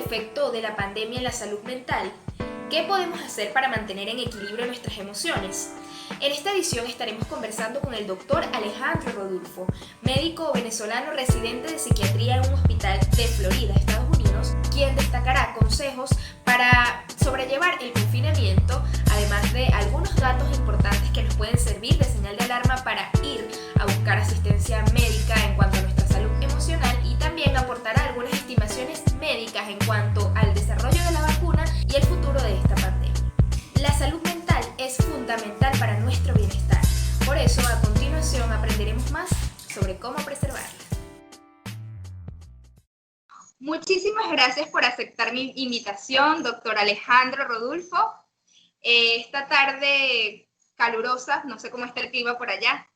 efecto de la pandemia en la salud mental? ¿Qué podemos hacer para mantener en equilibrio nuestras emociones? En esta edición estaremos conversando con el doctor Alejandro Rodulfo, médico venezolano residente de psiquiatría en un hospital de Florida, Estados Unidos, quien destacará consejos para sobrellevar el confinamiento, además de algunos datos importantes que nos pueden servir de señal de alarma para ir a buscar asistencia médica en cuanto a nuestra salud emocional, y también aportará algunas estimaciones médicas en cuanto al desarrollo de la vacuna y el futuro de esta pandemia. La salud mental es fundamental para nuestro bienestar. Por eso, a continuación aprenderemos más sobre cómo preservarla. Muchísimas gracias por aceptar mi invitación, doctor Alejandro Rodulfo. Esta tarde calurosa, no sé cómo está el clima por allá.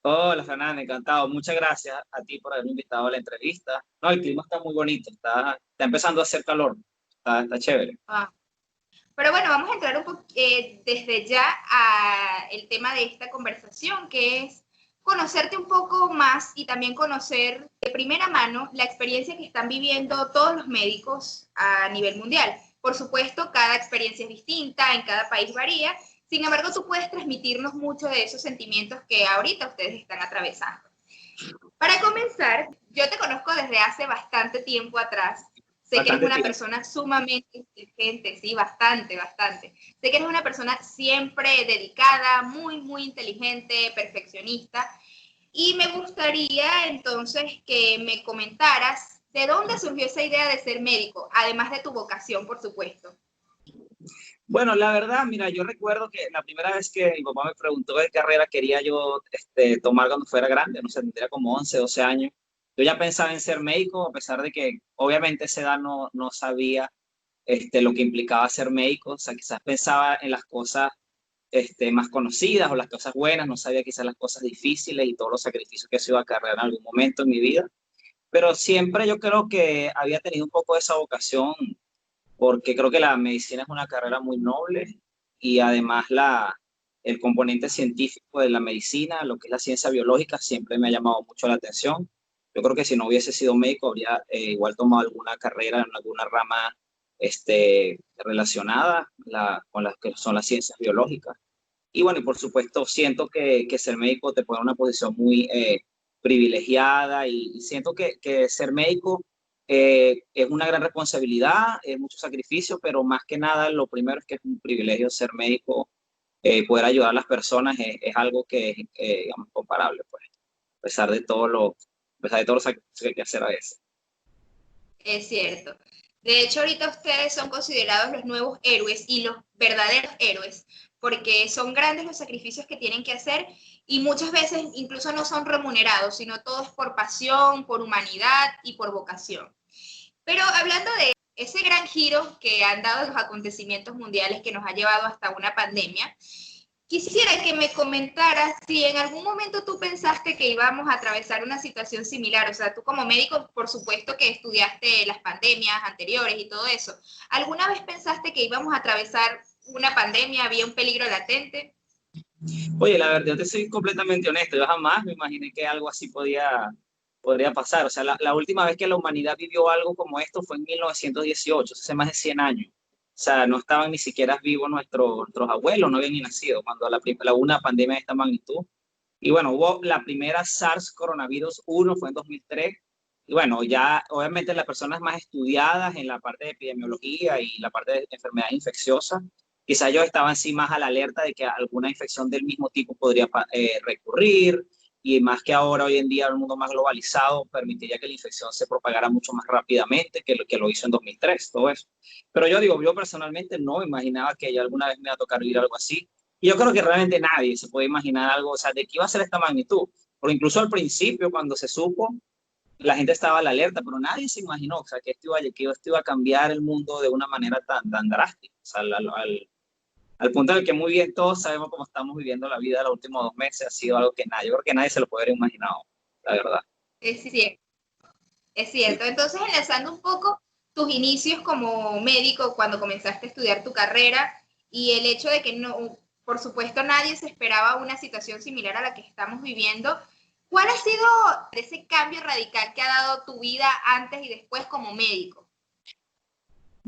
Hola, Fernanda, encantado. Muchas gracias a ti por haberme invitado a la entrevista. No, el clima está muy bonito, está empezando a hacer calor, está chévere. Pero bueno, vamos a entrar un poco desde ya a el tema de esta conversación, que es conocerte un poco más y también conocer de primera mano la experiencia que están viviendo todos los médicos a nivel mundial. Por supuesto, cada experiencia es distinta, en cada país varía. Sin embargo, tú puedes transmitirnos mucho de esos sentimientos que ahorita ustedes están atravesando. Para comenzar, yo te conozco desde hace bastante tiempo atrás. Sé que eres una persona sumamente inteligente, sí, bastante. Sé que eres una persona siempre dedicada, muy inteligente, perfeccionista. Y me gustaría entonces que me comentaras de dónde surgió esa idea de ser médico, además de tu vocación, por supuesto. Bueno, la verdad, mira, yo recuerdo que la primera vez que mi papá me preguntó qué carrera quería yo tomar cuando fuera grande, no sé, tendría como 11, 12 años. Yo ya pensaba en ser médico, a pesar de que obviamente a esa edad no sabía lo que implicaba ser médico. O sea, quizás pensaba en las cosas más conocidas o las cosas buenas, no sabía quizás las cosas difíciles y todos los sacrificios que se iba a cargar en algún momento en mi vida. Pero siempre yo creo que había tenido un poco de esa vocación, porque creo que la medicina es una carrera muy noble y además el componente científico de la medicina, lo que es la ciencia biológica, siempre me ha llamado mucho la atención. Yo creo que si no hubiese sido médico, habría igual tomado alguna carrera en alguna rama relacionada con las que son las ciencias biológicas. Y bueno, y por supuesto, siento que ser médico te pone en una posición muy privilegiada y siento que ser médico es una gran responsabilidad, es mucho sacrificio, pero más que nada lo primero es que es un privilegio ser médico, poder ayudar a las personas es algo que es, digamos, comparable, pues, a pesar de a pesar de todo lo sacrificios que hay que hacer a veces. Es cierto. De hecho, ahorita ustedes son considerados los nuevos héroes y los verdaderos héroes, porque son grandes los sacrificios que tienen que hacer y muchas veces incluso no son remunerados, sino todo es por pasión, por humanidad y por vocación. Pero hablando de ese gran giro que han dado los acontecimientos mundiales que nos ha llevado hasta una pandemia, quisiera que me comentaras si en algún momento tú pensaste que íbamos a atravesar una situación similar. O sea, tú como médico, por supuesto que estudiaste las pandemias anteriores y todo eso. ¿Alguna vez pensaste que íbamos a atravesar una pandemia? ¿Había un peligro latente? Oye, la verdad, yo te soy completamente honesto. Yo jamás me imaginé que algo así podría pasar. O sea, la última vez que la humanidad vivió algo como esto fue en 1918, hace más de 100 años. O sea, no estaban ni siquiera vivos nuestros abuelos, no habían ni nacido cuando una pandemia de esta magnitud. Y bueno, hubo la primera SARS coronavirus 1, fue en 2003. Y bueno, ya obviamente las personas más estudiadas en la parte de epidemiología y la parte de enfermedades infecciosas, quizá ellos estaban sí más a la alerta de que alguna infección del mismo tipo podría recurrir, y más que ahora, hoy en día, el mundo más globalizado permitiría que la infección se propagara mucho más rápidamente que lo hizo en 2003, todo eso. Pero yo digo, yo personalmente no me imaginaba que yo alguna vez me iba a tocar vivir algo así. Y yo creo que realmente nadie se puede imaginar algo, o sea, de qué iba a ser esta magnitud. Porque incluso al principio, cuando se supo, la gente estaba a la alerta, pero nadie se imaginó, o sea, que esto iba a cambiar el mundo de una manera tan drástica. O sea, al punto de que muy bien todos sabemos cómo estamos viviendo la vida los últimos 2 meses, ha sido algo que yo creo que nadie se lo puede haber imaginado, la verdad. Es cierto, es cierto. Entonces, enlazando un poco tus inicios como médico, cuando comenzaste a estudiar tu carrera, y el hecho de que no, por supuesto, nadie se esperaba una situación similar a la que estamos viviendo. ¿Cuál ha sido ese cambio radical que ha dado tu vida antes y después como médico?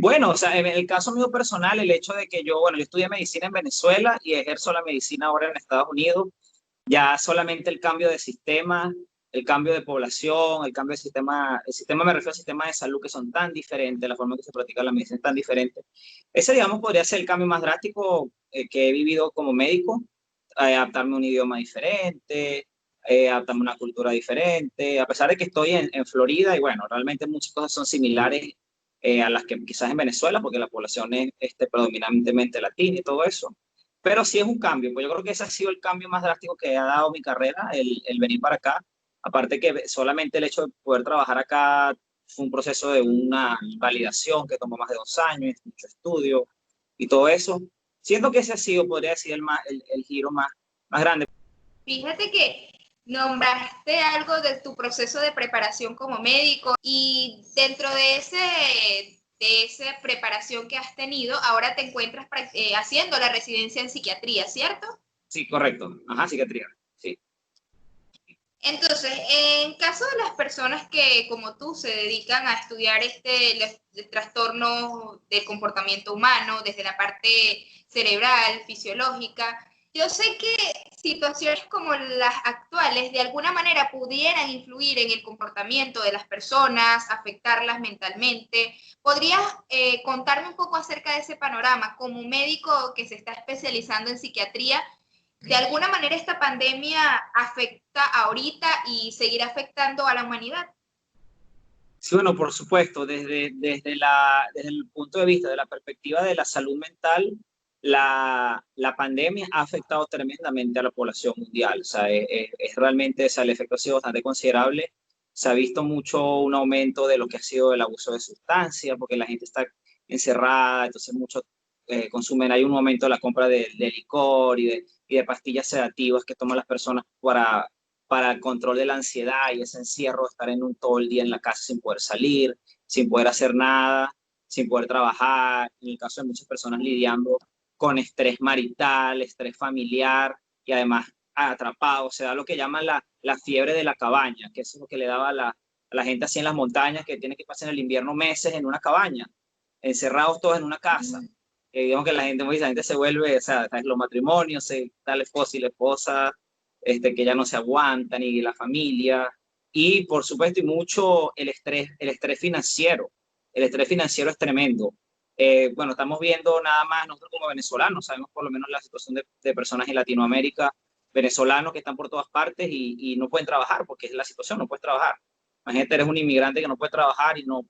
Bueno, o sea, en el caso mío personal, el hecho de que yo, bueno, yo estudié medicina en Venezuela y ejerzo la medicina ahora en Estados Unidos, ya solamente el cambio de sistema, el cambio de población, el sistema me refiero al sistema de salud que son tan diferentes, la forma en que se practica la medicina es tan diferente. Ese, digamos, podría ser el cambio más drástico que he vivido como médico, adaptarme a un idioma diferente, adaptarme a una cultura diferente, a pesar de que estoy en Florida y bueno, realmente muchas cosas son similares a las que quizás en Venezuela, porque la población es predominantemente latina y todo eso. Pero sí es un cambio, pues yo creo que ese ha sido el cambio más drástico que ha dado mi carrera, el venir para acá. Aparte que solamente el hecho de poder trabajar acá fue un proceso de una validación que tomó más de 2 años, mucho estudio y todo eso. Siento que ese ha sido, podría decir, el giro más grande. Fíjate que nombraste algo de tu proceso de preparación como médico y dentro de esa preparación que has tenido, ahora te encuentras haciendo la residencia en psiquiatría, ¿cierto? Sí, correcto. Ajá, psiquiatría. Sí. Entonces, en caso de las personas que, como tú, se dedican a estudiar el trastorno del comportamiento humano desde la parte cerebral, fisiológica, yo sé que situaciones como las actuales de alguna manera pudieran influir en el comportamiento de las personas, afectarlas mentalmente. ¿Podrías contarme un poco acerca de ese panorama como médico que se está especializando en psiquiatría? De alguna manera esta pandemia afecta ahorita y seguirá afectando a la humanidad. Sí, bueno, por supuesto, desde el punto de vista de la perspectiva de la salud mental, la pandemia ha afectado tremendamente a la población mundial. O sea, es realmente, o sea, el efecto ha sido bastante considerable. Se ha visto mucho un aumento de lo que ha sido el abuso de sustancias, porque la gente está encerrada, entonces muchos consumen. Hay un aumento de la compra de licor y de pastillas sedativas que toman las personas para el control de la ansiedad y ese encierro de estar todo el día en la casa sin poder salir, sin poder hacer nada, sin poder trabajar. En el caso de muchas personas lidiando con estrés marital, estrés familiar y además atrapados. Se da lo que llaman la fiebre de la cabaña, que eso es lo que le daba a la gente así en las montañas, que tiene que pasar en el invierno meses en una cabaña, encerrados todos en una casa. Digamos que la gente se vuelve, o sea, los matrimonios, está el esposo y la esposa, que ya no se aguantan, y la familia, y por supuesto, y mucho el estrés financiero. El estrés financiero es tremendo. Bueno, estamos viendo nada más nosotros como venezolanos, sabemos por lo menos la situación de personas en Latinoamérica, venezolanos que están por todas partes y no pueden trabajar, porque es la situación, no puedes trabajar. Imagínate, eres un inmigrante que no puede trabajar y no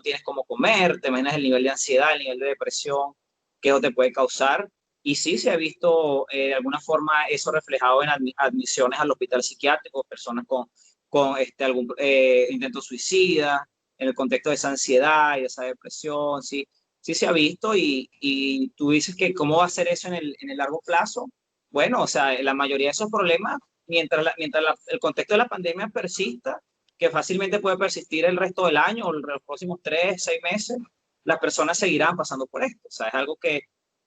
tienes cómo comer, te imaginas el nivel de ansiedad, el nivel de depresión que eso te puede causar. Y sí se ha visto de alguna forma eso reflejado en admisiones al hospital psiquiátrico, personas con algún intento suicida, en el contexto de esa ansiedad y de esa depresión, sí, sí se ha visto y tú dices que cómo va a ser eso en el largo plazo. Bueno, o sea, la mayoría de esos problemas, el contexto de la pandemia persista, que fácilmente puede persistir el resto del año o los próximos 3, 6 meses, las personas seguirán pasando por esto. O sea, es algo que,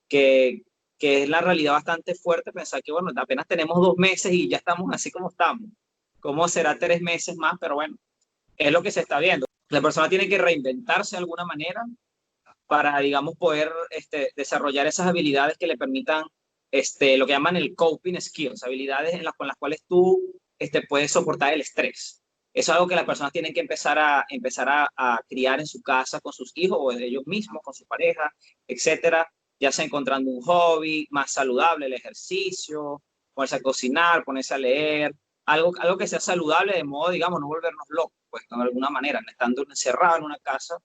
que es la realidad bastante fuerte pensar que, bueno, apenas tenemos 2 meses y ya estamos así como estamos. ¿Cómo será 3 meses más? Pero bueno, es lo que se está viendo. La persona tiene que reinventarse de alguna manera para, digamos, poder desarrollar esas habilidades que le permitan lo que llaman el coping skills, habilidades con las cuales tú puedes soportar el estrés. Eso es algo que las personas tienen que empezar a criar en su casa con sus hijos o ellos mismos, con su pareja, etcétera, ya sea encontrando un hobby más saludable, el ejercicio, ponerse a cocinar, ponerse a leer, algo que sea saludable de modo, digamos, no volvernos locos, pues de alguna manera, no estando encerrado en una casa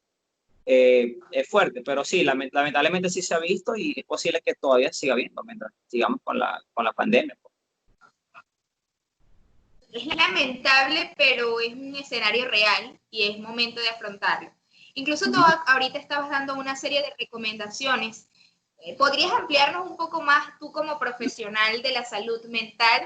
es fuerte, pero sí, lamentablemente sí se ha visto y es posible que todavía siga viendo mientras sigamos con la pandemia. Es lamentable, pero es un escenario real y es momento de afrontarlo. Incluso tú ahorita estabas dando una serie de recomendaciones. ¿Podrías ampliarnos un poco más tú como profesional de la salud mental?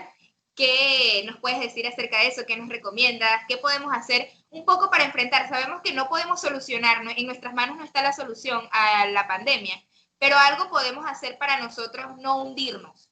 ¿Qué nos puedes decir acerca de eso? ¿Qué nos recomiendas? ¿Qué podemos hacer un poco para enfrentar? Sabemos que no podemos solucionar, en nuestras manos no está la solución a la pandemia, pero algo podemos hacer para nosotros no hundirnos.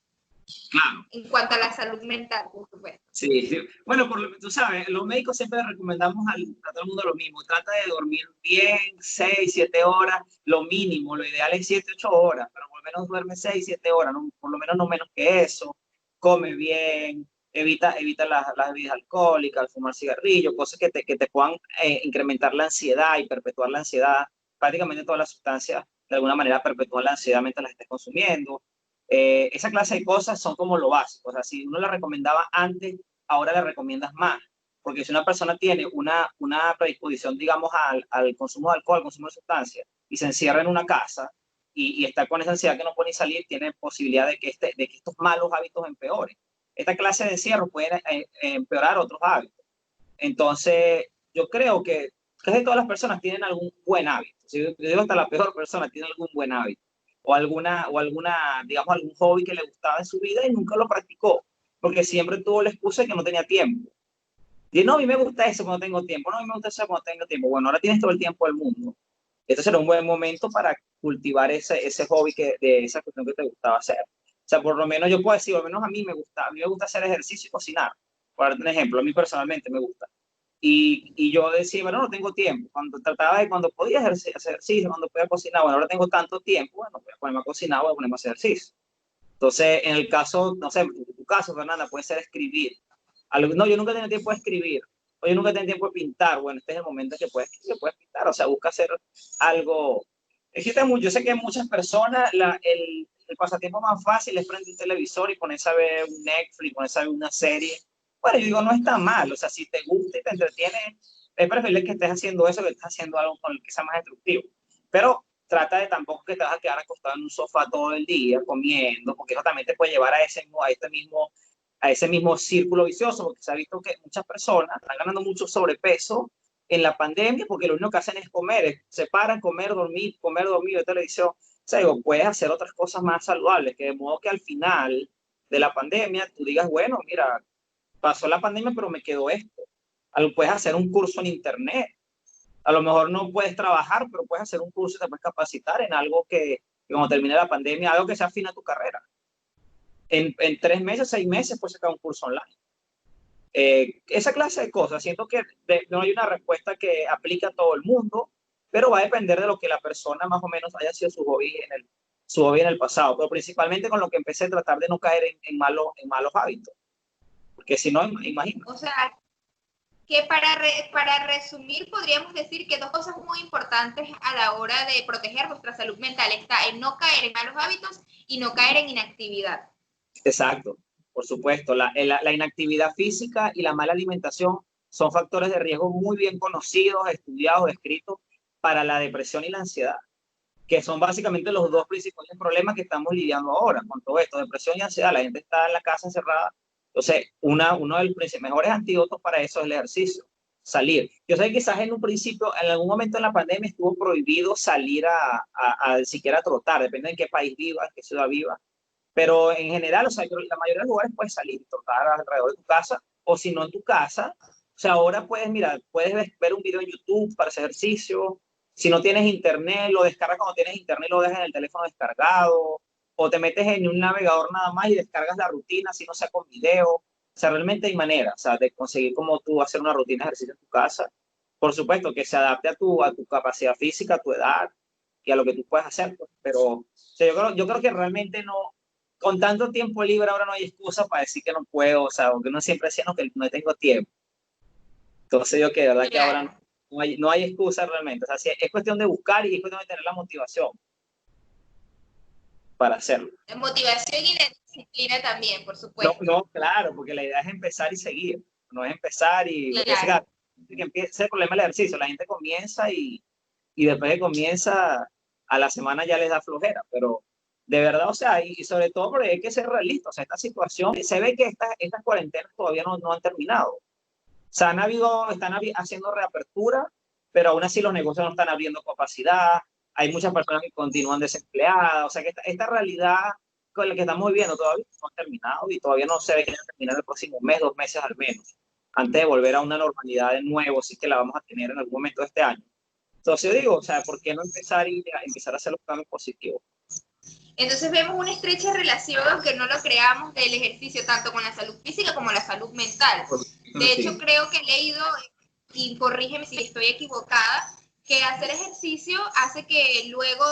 Claro. En cuanto a la salud mental, por supuesto. Sí, sí. Bueno, tú sabes, los médicos siempre recomendamos a todo el mundo lo mismo. Trata de dormir bien, 6, 7 horas, lo mínimo. Lo ideal es 7, 8 horas, pero por lo menos duerme 6, 7 horas, no, por lo menos no menos que eso. Come bien, evita las bebidas alcohólicas, el fumar cigarrillo, cosas que te puedan incrementar la ansiedad y perpetuar la ansiedad. Prácticamente todas las sustancias de alguna manera perpetúan la ansiedad mientras las estés consumiendo. Esa clase de cosas son como lo básico. O sea, si uno la recomendaba antes, ahora le recomiendas más. Porque si una persona tiene una predisposición, digamos, al consumo de alcohol, al consumo de sustancias, y se encierra en una casa y está con esa ansiedad que no puede ni salir, tiene posibilidad de que estos malos hábitos empeoren. Esta clase de encierro puede empeorar otros hábitos. Entonces, yo creo que casi todas las personas tienen algún buen hábito. Si yo digo hasta la peor persona tiene algún buen hábito o alguna, digamos, algún hobby que le gustaba en su vida y nunca lo practicó, porque siempre tuvo la excusa de que no tenía tiempo. Y no, a mí me gusta eso cuando tengo tiempo, no, a mí me gusta eso cuando tengo tiempo. Bueno, ahora tienes todo el tiempo del mundo. Este será un buen momento para cultivar ese hobby de esa cuestión que te gustaba hacer. O sea, por lo menos yo puedo decir, al menos a mí me gusta hacer ejercicio y cocinar. Por darte un ejemplo, a mí personalmente me gusta. Y yo decía, bueno, no tengo tiempo. Cuando podía hacer ejercicio, cuando podía cocinar, bueno, ahora tengo tanto tiempo, bueno, voy a ponerme a cocinar, voy a ponerme a hacer ejercicio. Entonces, en el caso, no sé, en tu caso, Fernanda, puede ser escribir. No, yo nunca he tenido tiempo de escribir, o yo nunca he tenido tiempo de pintar. Bueno, este es el momento que puedes pintar, o sea, busca hacer algo. Existe mucho, yo sé que muchas personas, el pasatiempo más fácil es prender un televisor y ponerse a ver un Netflix, ponerse a ver una serie. Bueno, yo digo, no está mal, o sea, si te gusta y te entretiene, es preferible que estés haciendo eso que estés haciendo algo con el que sea más destructivo. Pero trata de tampoco que te vas a quedar acostado en un sofá todo el día comiendo, porque eso también te puede llevar a ese mismo círculo vicioso, porque se ha visto que muchas personas están ganando mucho sobrepeso en la pandemia porque lo único que hacen es comer, se paran, comer, dormir, de televisión. O sea, digo, puedes hacer otras cosas más saludables, que de modo que al final de la pandemia tú digas, bueno, mira, pasó la pandemia, pero me quedó esto. Puedes hacer un curso en internet. A lo mejor no puedes trabajar, pero puedes hacer un curso y te puedes capacitar en algo que cuando termine la pandemia, algo que se afina a tu carrera. En 3 meses, 6 meses, puedes sacar un curso online. Esa clase de cosas, siento que no hay una respuesta que aplique a todo el mundo, pero va a depender de lo que la persona más o menos haya sido su hobby en el pasado, pero principalmente con lo que empecé a tratar de no caer en malos hábitos, porque si no, imagino. O sea, que para resumir, podríamos decir que dos cosas muy importantes a la hora de proteger nuestra salud mental está en no caer en malos hábitos y no caer en inactividad. Exacto, por supuesto. La inactividad física y la mala alimentación son factores de riesgo muy bien conocidos, estudiados, descritos para la depresión y la ansiedad, que son básicamente los dos principales problemas que estamos lidiando ahora con todo esto, depresión y ansiedad. La gente está en la casa encerrada. Entonces, uno de los mejores antídotos para eso es el ejercicio, salir. Yo sé que quizás en un principio, en algún momento en la pandemia estuvo prohibido salir a siquiera trotar, depende de qué país viva, en qué ciudad viva. Pero en general, o sea, la mayoría de los lugares puedes salir, trotar alrededor de tu casa, o si no en tu casa, o sea, ahora puedes, mira, puedes ver un video en YouTube para hacer ejercicio. Si no tienes internet, lo descargas cuando tienes internet, lo dejas en el teléfono descargado, o te metes en un navegador nada más y descargas la rutina, si no sea con video. O sea, realmente hay manera, o sea, de conseguir como tú hacer una rutina de ejercicio en tu casa. Por supuesto, que se adapte a tu capacidad física, a tu edad y a lo que tú puedes hacer, pues. Pero o sea, yo creo que realmente no, con tanto tiempo libre ahora no hay excusa para decir que no puedo, o sea, porque uno siempre decía, no, que no tengo tiempo. Entonces yo que de verdad que ahora Claro. no hay excusa realmente. O sea, sí, es cuestión de buscar y es cuestión de tener la motivación para hacerlo. La motivación y la disciplina también, por No, supuesto. no, claro, porque la idea es empezar y seguir. No es empezar y porque Claro. ese es el problema del ejercicio. La gente comienza y después de comienza a la semana ya les da flojera, pero de verdad, o sea, y sobre todo porque hay que ser realista. O sea, esta situación, se ve que estas cuarentenas todavía no han terminado. O sea, están haciendo reapertura, pero aún así los negocios no están abriendo capacidad. Hay muchas personas que continúan desempleadas. O sea, que esta realidad con la que estamos viviendo todavía no ha terminado y todavía no se ve que va a terminar el próximo mes, 2 meses al menos, antes de volver a una normalidad de nuevo, si es que la vamos a tener en algún momento de este año. Entonces yo digo, o sea, ¿por qué no empezar a hacer los cambios positivos? Entonces vemos una estrecha relación, aunque no lo creamos, del ejercicio tanto con la salud física como la salud mental. De hecho, creo que he leído, y corrígeme si estoy equivocada, que hacer ejercicio hace que luego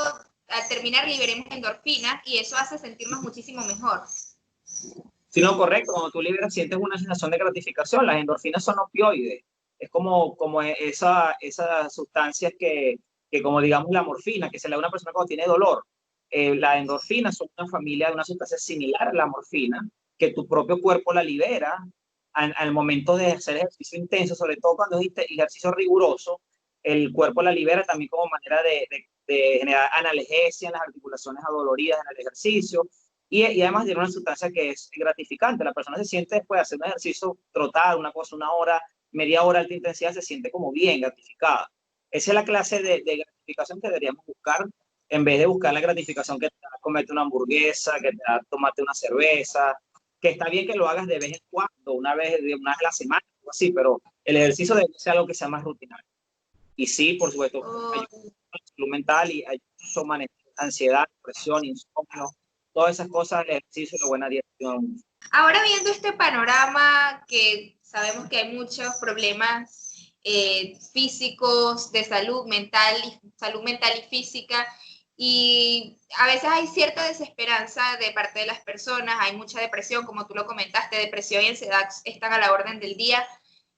al terminar liberemos endorfinas y eso hace sentirnos muchísimo mejor. Sí, no, correcto. Cuando tú liberas, sientes una sensación de gratificación. Las endorfinas son opioides. Es como esas sustancias que, como digamos, la morfina, que se le da a una persona cuando tiene dolor. Las endorfinas son una familia de una sustancia similar a la morfina, que tu propio cuerpo la libera al momento de hacer ejercicio intenso, sobre todo cuando es ejercicio riguroso, el cuerpo la libera también como manera de generar analgesia en las articulaciones adoloridas en el ejercicio. Y además tiene una sustancia que es gratificante. La persona se siente después de hacer un ejercicio, trotar, una cosa, una hora, media hora de alta intensidad, se siente como bien gratificada. Esa es la clase de gratificación que deberíamos buscar, en vez de buscar la gratificación que te da comerte una hamburguesa, que te da tomarte una cerveza, que está bien que lo hagas de vez en cuando, una vez a la semana, o así, pero el ejercicio debe ser algo que sea más rutinario. Y sí, por supuesto, ayuda a la salud mental y ayuda a manejar ansiedad, depresión, insomnio, todas esas cosas, el ejercicio y la buena dirección. Ahora viendo este panorama que sabemos que hay muchos problemas físicos, de salud mental y física, y a veces hay cierta desesperanza de parte de las personas, hay mucha depresión, como tú lo comentaste, depresión y ansiedad están a la orden del día.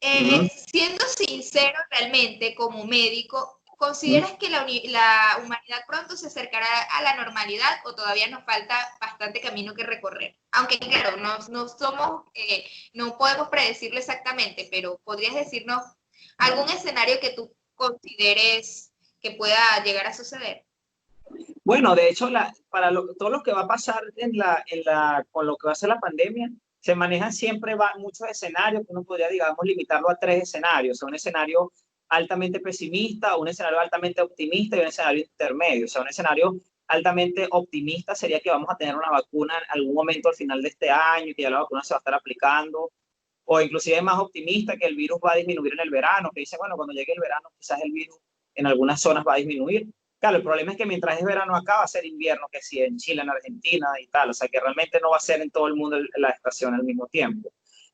Siendo sincero realmente como médico, ¿consideras que la humanidad pronto se acercará a la normalidad o todavía nos falta bastante camino que recorrer? Aunque claro, no somos, no podemos predecirlo exactamente, pero ¿podrías decirnos algún escenario que tú consideres que pueda llegar a suceder? Bueno, de hecho, todo lo que va a pasar con lo que va a ser la pandemia, se manejan siempre muchos escenarios, que uno podría, digamos, limitarlo a 3 escenarios. O sea, un escenario altamente pesimista, un escenario altamente optimista y un escenario intermedio. O sea, un escenario altamente optimista sería que vamos a tener una vacuna en algún momento al final de este año, que ya la vacuna se va a estar aplicando, o inclusive más optimista que el virus va a disminuir en el verano, que dice, bueno, cuando llegue el verano quizás el virus en algunas zonas va a disminuir. Claro, el problema es que mientras es verano acá va a ser invierno, que sí, en Chile, en Argentina y tal, o sea que realmente no va a ser en todo el mundo la estación al mismo tiempo.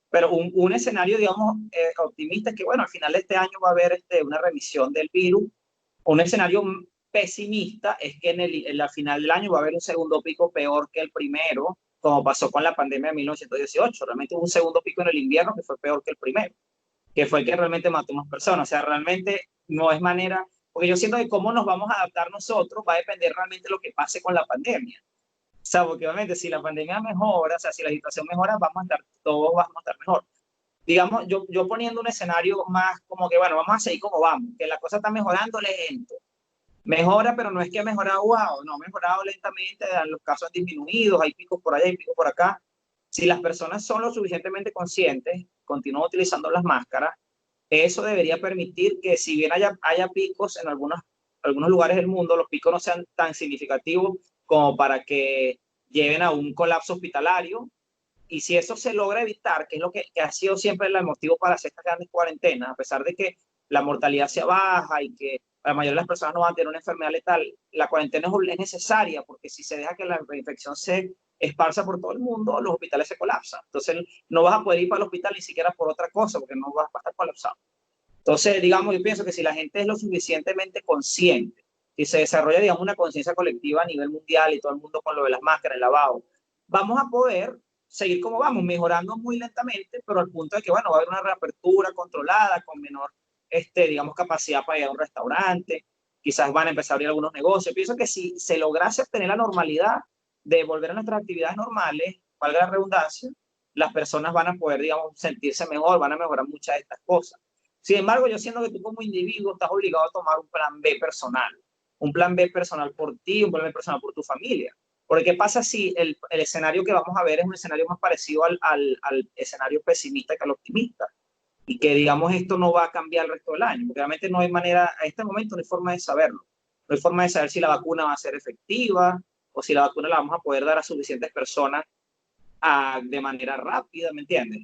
Pero un escenario, digamos, optimista es que, bueno, al final de este año va a haber una remisión del virus. Un escenario pesimista es que en la final del año va a haber un segundo pico peor que el primero, como pasó con la pandemia de 1918. Realmente hubo un segundo pico en el invierno que fue peor que el primero, que fue el que realmente mató más personas. O sea, realmente no es manera, porque yo siento que cómo nos vamos a adaptar nosotros va a depender realmente de lo que pase con la pandemia. O sea, porque obviamente si la pandemia mejora, o sea, si la situación mejora, todos vamos a estar mejor. Digamos, yo poniendo un escenario más como que, bueno, vamos a seguir como vamos, que la cosa está mejorando lento. Mejora, pero no es que ha mejorado, wow, no, ha mejorado lentamente, los casos han disminuido, hay picos por allá, hay picos por acá. Si las personas son lo suficientemente conscientes, continúan utilizando las máscaras, eso debería permitir que si bien haya picos en algunos lugares del mundo, los picos no sean tan significativos como para que lleven a un colapso hospitalario. Y si eso se logra evitar, que es lo que ha sido siempre el motivo para hacer estas grandes cuarentenas, a pesar de que la mortalidad sea baja y que la mayoría de las personas no van a tener una enfermedad letal, la cuarentena es necesaria porque si se deja que la infección se esparza por todo el mundo, los hospitales se colapsan. Entonces no vas a poder ir para el hospital ni siquiera por otra cosa porque no vas a estar colapsado. Entonces, digamos, yo pienso que si la gente es lo suficientemente consciente y se desarrolla, digamos, una conciencia colectiva a nivel mundial y todo el mundo con lo de las máscaras, el lavado, vamos a poder seguir como vamos, mejorando muy lentamente, pero al punto de que, bueno, va a haber una reapertura controlada con menor, digamos, capacidad para ir a un restaurante, quizás van a empezar a abrir algunos negocios. Pienso que si se lograse obtener la normalidad de volver a nuestras actividades normales, valga la redundancia, las personas van a poder, digamos, sentirse mejor, van a mejorar muchas de estas cosas. Sin embargo, yo siento que tú como individuo estás obligado a tomar un plan B personal por ti, un plan B personal por tu familia. Porque ¿qué pasa si el escenario que vamos a ver es un escenario más parecido al escenario pesimista que al optimista? Y que, digamos, esto no va a cambiar el resto del año. Porque realmente no hay manera, a este momento no hay forma de saberlo. No hay forma de saber si la vacuna va a ser efectiva o si la vacuna la vamos a poder dar a suficientes personas de manera rápida, ¿me entiendes?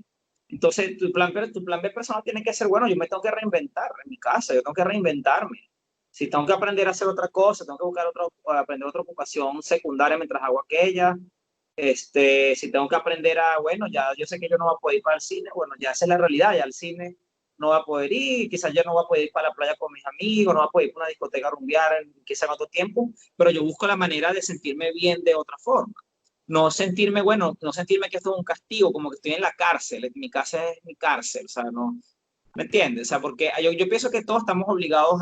Entonces, tu plan B personal tiene que ser, bueno, yo me tengo que reinventar en mi casa, yo tengo que reinventarme. Si tengo que aprender a hacer otra cosa, tengo que buscar aprender otra ocupación secundaria mientras hago aquella. Si tengo que aprender bueno, ya yo sé que yo no voy a poder ir para el cine, bueno, ya esa es la realidad, ya al cine no va a poder ir, quizás yo no voy a poder ir para la playa con mis amigos, no voy a poder ir para una discoteca a rumbear, quizás en otro tiempo, pero yo busco la manera de sentirme bien de otra forma. No sentirme, bueno, no sentirme que esto es un castigo, como que estoy en la cárcel, mi casa es mi cárcel, o sea, no, ¿me entiendes? O sea, porque yo pienso que todos estamos obligados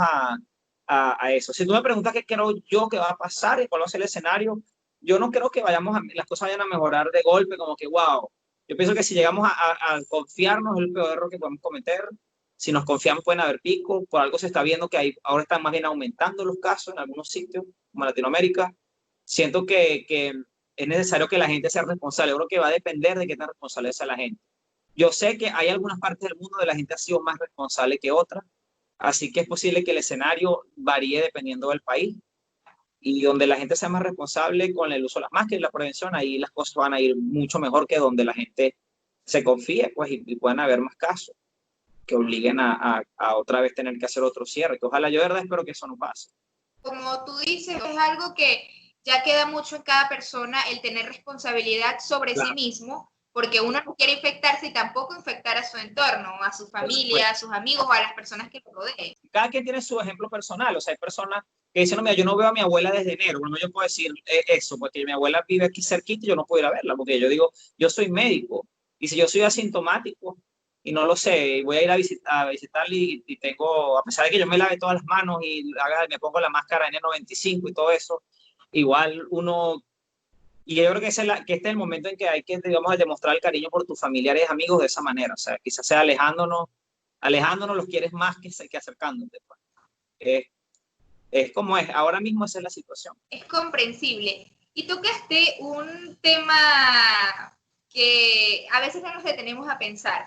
a eso. Si tú me preguntas qué creo yo que va a pasar y cuál va a ser el escenario, yo no creo que las cosas vayan a mejorar de golpe, como que, wow. Yo pienso que si llegamos a confiarnos es el peor error que podemos cometer. Si nos confiamos pueden haber picos, por algo se está viendo que ahora están más bien aumentando los casos en algunos sitios, como Latinoamérica. Siento que es necesario que la gente sea responsable. Yo creo que va a depender de qué tan responsable sea la gente. Yo sé que hay algunas partes del mundo donde la gente ha sido más responsable que otras, así que es posible que el escenario varíe dependiendo del país y donde la gente sea más responsable con el uso de las máscaras y la prevención, ahí las cosas van a ir mucho mejor que donde la gente se confíe, pues, y puedan haber más casos que obliguen a otra vez tener que hacer otro cierre, que ojalá yo de verdad espero que eso no pase. Como tú dices, es algo que ya queda mucho en cada persona el tener responsabilidad sobre sí Claro. mismo, porque uno no quiere infectarse y tampoco infectar a su entorno, a su familia, a sus amigos o a las personas que lo rodeen. Cada quien tiene su ejemplo personal, o sea, hay personas que dicen, no, mira, yo no veo a mi abuela desde enero, bueno, yo puedo decir eso, porque mi abuela vive aquí cerquita y yo no puedo ir a verla, porque yo digo, yo soy médico, y si yo soy asintomático y no lo sé, voy a ir a visitarle y tengo, a pesar de que yo me lave todas las manos y me pongo la máscara N95 y todo eso, igual uno, y yo creo que, que este es el momento en que hay que, digamos, demostrar el cariño por tus familiares y amigos de esa manera, o sea, quizás sea alejándonos los quieres más que acercándote, pues. Es como es, ahora mismo esa es la situación. Es comprensible. Y tocaste un tema que a veces no nos detenemos a pensar,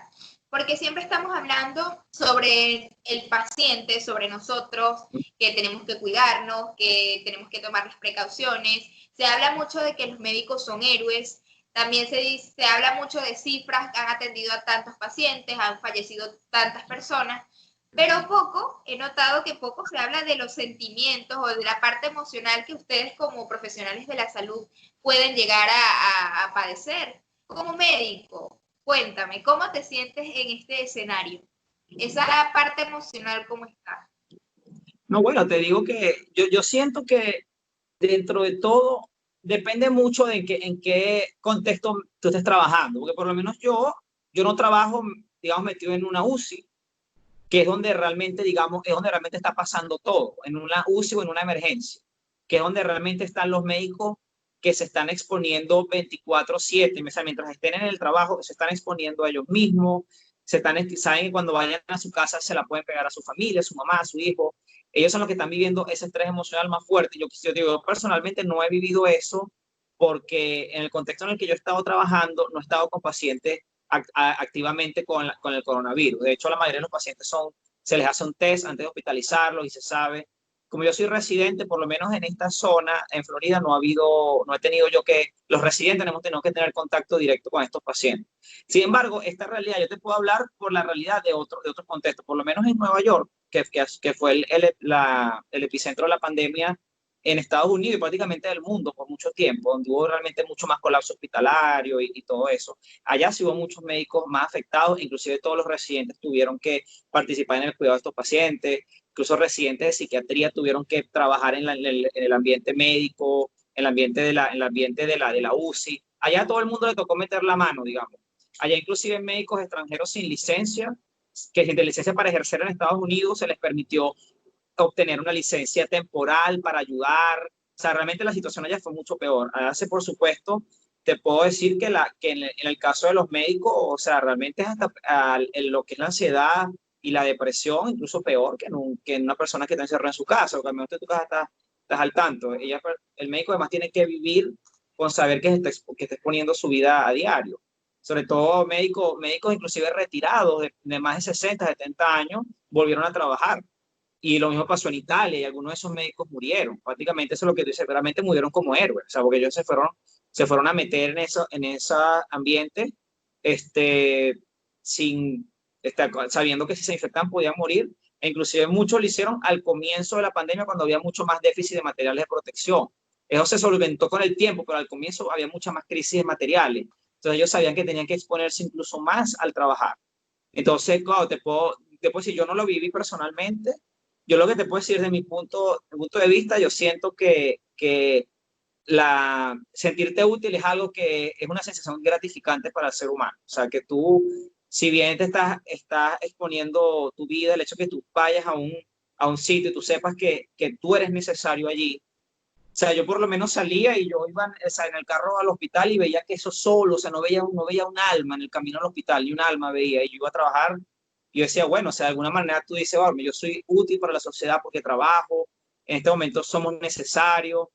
porque siempre estamos hablando sobre el paciente, sobre nosotros, que tenemos que cuidarnos, que tenemos que tomar las precauciones. Se habla mucho de que los médicos son héroes. También se habla mucho de cifras, han atendido a tantos pacientes, han fallecido tantas personas, pero he notado que poco se habla de los sentimientos o de la parte emocional que ustedes como profesionales de la salud pueden llegar a padecer. Como médico, cuéntame, ¿cómo te sientes en este escenario? Esa parte emocional, ¿cómo está? No, bueno, te digo que yo siento que dentro de todo depende mucho de en qué contexto tú estés trabajando, porque por lo menos yo no trabajo, digamos, metido en una UCI, que es donde realmente, digamos, es donde realmente está pasando todo, en una UCI o en una emergencia, que es donde realmente están los médicos que se están exponiendo 24/7, o sea, mientras estén en el trabajo, se están exponiendo a ellos mismos, saben que cuando vayan a su casa se la pueden pegar a su familia, a su mamá, a su hijo. Ellos son los que están viviendo ese estrés emocional más fuerte. Yo digo, yo personalmente no he vivido eso porque en el contexto en el que yo he estado trabajando, no he estado con pacientes activamente con el coronavirus. De hecho, la mayoría de los pacientes se les hace un test antes de hospitalizarlos y se sabe. Como yo soy residente, por lo menos en esta zona, en Florida, no he tenido yo los residentes hemos tenido que tener contacto directo con estos pacientes. Sin embargo, esta realidad, yo te puedo hablar por la realidad de otros contextos, por lo menos en Nueva York, que fue el epicentro de la pandemia en Estados Unidos y prácticamente del mundo por mucho tiempo, donde hubo realmente mucho más colapso hospitalario y todo eso. Allá sí hubo muchos médicos más afectados, inclusive todos los residentes tuvieron que participar en el cuidado de estos pacientes, incluso residentes de psiquiatría tuvieron que trabajar en el ambiente médico, en el ambiente de la UCI. Allá a todo el mundo le tocó meter la mano, digamos. Allá inclusive médicos extranjeros sin licencia, que sin licencia para ejercer en Estados Unidos, se les permitió obtener una licencia temporal para ayudar. O sea, realmente la situación allá fue mucho peor. Hace, por supuesto, te puedo decir que en el caso de los médicos, o sea, realmente es hasta en lo que es la ansiedad y la depresión, incluso peor que en una persona que está encerrada en su casa, o que al menos en tu casa estás al tanto. El médico además tiene que vivir con saber que está exponiendo su vida a diario. Sobre todo médicos inclusive retirados de más de 60, 70 años, volvieron a trabajar. Y lo mismo pasó en Italia y algunos de esos médicos murieron. Prácticamente eso es lo que tú dices, realmente murieron como héroes. O sea, porque ellos se fueron a meter en ese ambiente sin sabiendo que si se infectan podían morir, E inclusive muchos lo hicieron al comienzo de la pandemia cuando había mucho más déficit de materiales de protección. Eso se solventó con el tiempo, pero al comienzo había mucha más crisis de materiales. Entonces ellos sabían que tenían que exponerse incluso más al trabajar. Entonces, claro, te puedo decir, yo no lo viví personalmente. Yo lo que te puedo decir de mi punto de vista, yo siento que sentirte útil es algo que es una sensación gratificante para el ser humano. O sea, que tú, si bien estás exponiendo tu vida, el hecho de que tú vayas a un sitio y tú sepas que tú eres necesario allí. O sea, yo por lo menos salía y yo iba, o sea, en el carro al hospital y veía que eso solo, o sea, no veía un alma en el camino al hospital, ni un alma veía. Y yo iba a trabajar y yo decía, bueno, o sea, de alguna manera tú dices, bueno, yo soy útil para la sociedad porque trabajo, en este momento somos necesarios,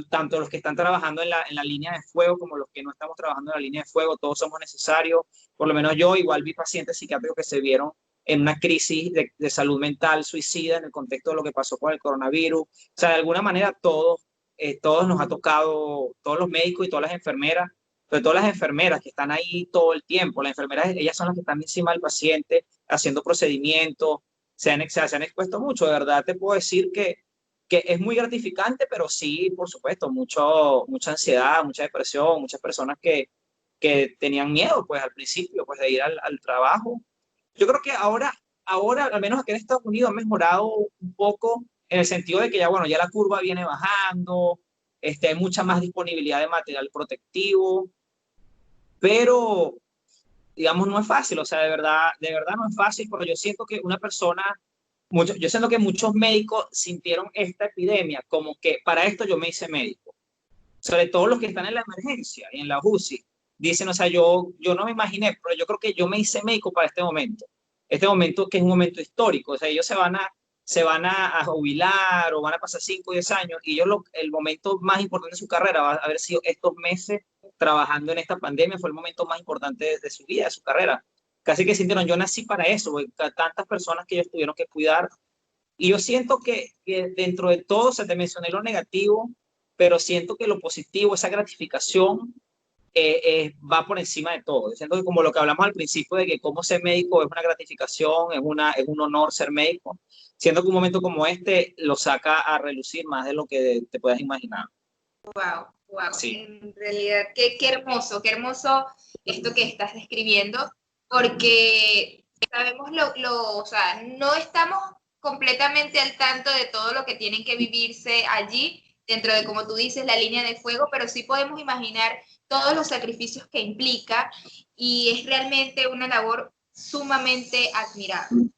tanto los que están trabajando en la línea de fuego como los que no estamos trabajando en la línea de fuego, todos somos necesarios. Por lo menos yo igual vi pacientes psiquiátricos que se vieron en una crisis de salud mental, suicida, en el contexto de lo que pasó con el coronavirus. O sea, de alguna manera todos nos ha tocado, todos los médicos y todas las enfermeras, pero todas las enfermeras que están ahí todo el tiempo, las enfermeras, ellas son las que están encima del paciente, haciendo procedimientos, se han expuesto mucho, de verdad te puedo decir que es muy gratificante, pero sí, por supuesto, mucha ansiedad, mucha depresión, muchas personas que tenían miedo, pues al principio, pues de ir al trabajo. Yo creo que ahora, al menos aquí en Estados Unidos, ha mejorado un poco en el sentido de que ya, bueno, ya la curva viene bajando, hay mucha más disponibilidad de material protectivo, pero, digamos, no es fácil, o sea, de verdad no es fácil, pero yo siento que yo siento que muchos médicos sintieron esta epidemia como que para esto yo me hice médico, sobre todo los que están en la emergencia y en la UCI, dicen, o sea, yo no me imaginé, pero yo creo que yo me hice médico para este momento que es un momento histórico, o sea, ellos se van a jubilar o van a pasar 5 o 10 años y el momento más importante de su carrera va a haber sido estos meses trabajando en esta pandemia, fue el momento más importante de su vida, de su carrera. Casi que sintieron, yo nací para eso, porque tantas personas que ellos tuvieron que cuidar y yo siento que dentro de todo, se te mencioné lo negativo, pero siento que lo positivo, esa gratificación, va por encima de todo. Yo siento que como lo que hablamos al principio de que como ser médico es una gratificación, es un honor ser médico, siento que un momento como este lo saca a relucir más de lo que te puedas imaginar. Wow, wow. Sí. En realidad, qué hermoso esto que estás describiendo, porque sabemos o sea, no estamos completamente al tanto de todo lo que tienen que vivirse allí, dentro de, como tú dices, la línea de fuego, pero sí podemos imaginar todos los sacrificios que implica y es realmente una labor sumamente admirable.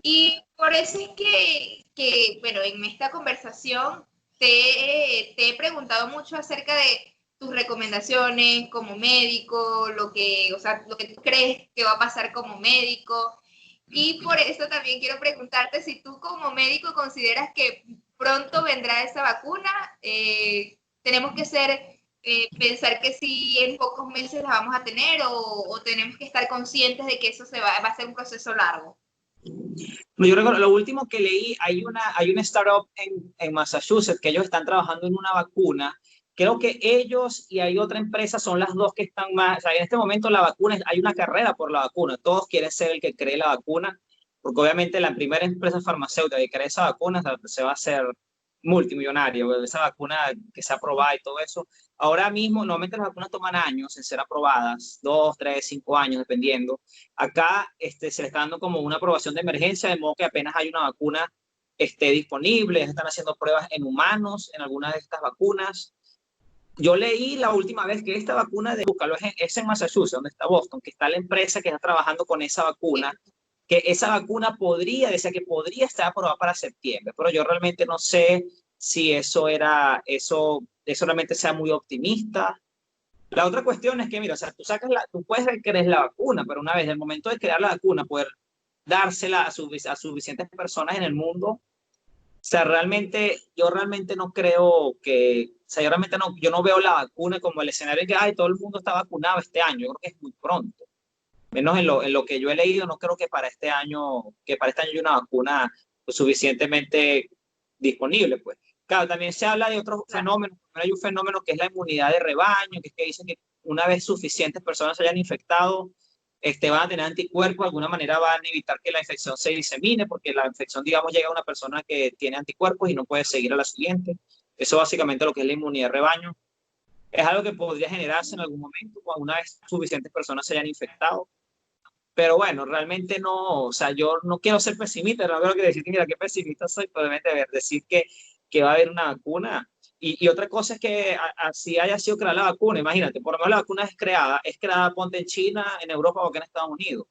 Y por eso es bueno, en esta conversación te he preguntado mucho acerca de tus recomendaciones como médico, o sea, lo que tú crees que va a pasar como médico. Y por eso también quiero preguntarte si tú como médico consideras que pronto vendrá esa vacuna. Tenemos que pensar que sí en pocos meses la vamos a tener o tenemos que estar conscientes de que eso va a ser un proceso largo. No, yo recuerdo, lo último que leí, hay una startup en Massachusetts que ellos están trabajando en una vacuna. Creo que ellos y hay otra empresa son las dos que están más, o sea, en este momento la vacuna, hay una carrera por la vacuna, todos quieren ser el que cree la vacuna, porque obviamente la primera empresa farmacéutica que cree esa vacuna se va a hacer multimillonario, esa vacuna que se ha aprobado y todo eso. Ahora mismo, normalmente las vacunas toman años en ser aprobadas, 2, 3, 5 años, dependiendo. Acá se le está dando como una aprobación de emergencia, de modo que apenas hay una vacuna disponible, ya están haciendo pruebas en humanos en algunas de estas vacunas. Yo leí la última vez que esta vacuna de Búcalo es en Massachusetts, donde está Boston, que está la empresa que está trabajando con esa vacuna, que esa vacuna decía que podría estar aprobada para septiembre, pero yo realmente no sé si eso realmente sea muy optimista. La otra cuestión es que, mira, o sea, tú puedes creer la vacuna, pero una vez, el momento de crear la vacuna, poder dársela a suficientes personas en el mundo, o sea, yo realmente no creo o sea, yo no veo la vacuna como el escenario de que, ay, todo el mundo está vacunado este año. Yo creo que es muy pronto. Menos en lo que yo he leído, no creo que para este año haya una vacuna suficientemente disponible, pues. Claro, también se habla de otros fenómenos. Hay un fenómeno que es la inmunidad de rebaño, que es que dicen que una vez suficientes personas se hayan infectado, van a tener anticuerpos, de alguna manera van a evitar que la infección se disemine, porque la infección, digamos, llega a una persona que tiene anticuerpos y no puede seguir a la siguiente. Eso básicamente lo que es la inmunidad de rebaño. Es algo que podría generarse en algún momento cuando una vez suficientes personas se hayan infectado. Pero bueno, realmente no, o sea, yo no quiero ser pesimista, no quiero decir, mira, qué pesimista soy, probablemente decir que va a haber una vacuna. Y otra cosa es que así haya sido creada la vacuna, imagínate, por lo menos la vacuna es creada, ponte en China, en Europa o aquí en Estados Unidos.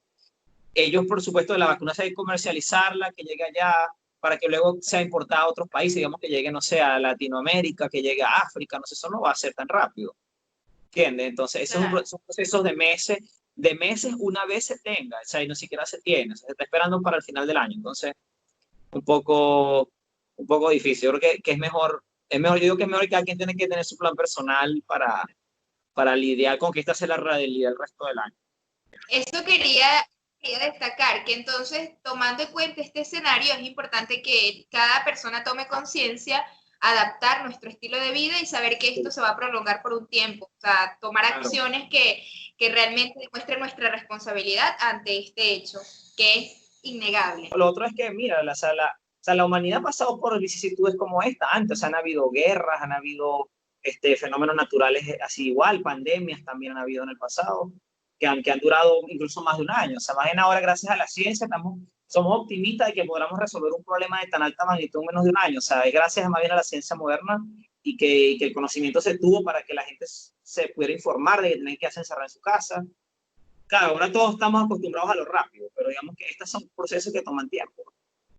Ellos, por supuesto, la vacuna se hay que comercializarla, que llegue allá, para que luego sea importada a otros países, digamos que llegue, no sé, a Latinoamérica, que llegue a África, no sé, eso no va a ser tan rápido. ¿Entiendes? Entonces, esos Claro. son procesos de meses una vez se tenga, o sea, y no siquiera se tiene, o sea, se está esperando para el final del año, entonces, un poco, un poco difícil. Yo creo que es mejor, yo digo que es mejor que cada quien tiene que tener su plan personal para lidiar con que esta sea la realidad el resto del año. Eso quería destacar, que entonces, tomando en cuenta este escenario, es importante que cada persona tome conciencia, adaptar nuestro estilo de vida y saber que esto se va a prolongar por un tiempo. O sea, tomar acciones que realmente demuestren nuestra responsabilidad ante este hecho, que es innegable. Lo otro es que, mira, la humanidad ha pasado por vicisitudes como esta antes, han habido guerras, han habido fenómenos naturales así igual, pandemias también han habido en el pasado, que han durado incluso más de un año. O sea, más bien ahora, gracias a la ciencia, somos optimistas de que podamos resolver un problema de tan alta magnitud en menos de un año. O sea, es gracias más bien a la ciencia moderna y que el conocimiento se tuvo para que la gente se pudiera informar de que tienen que hacer encerrar en su casa. Claro, ahora todos estamos acostumbrados a lo rápido, pero digamos que estos son procesos que toman tiempo.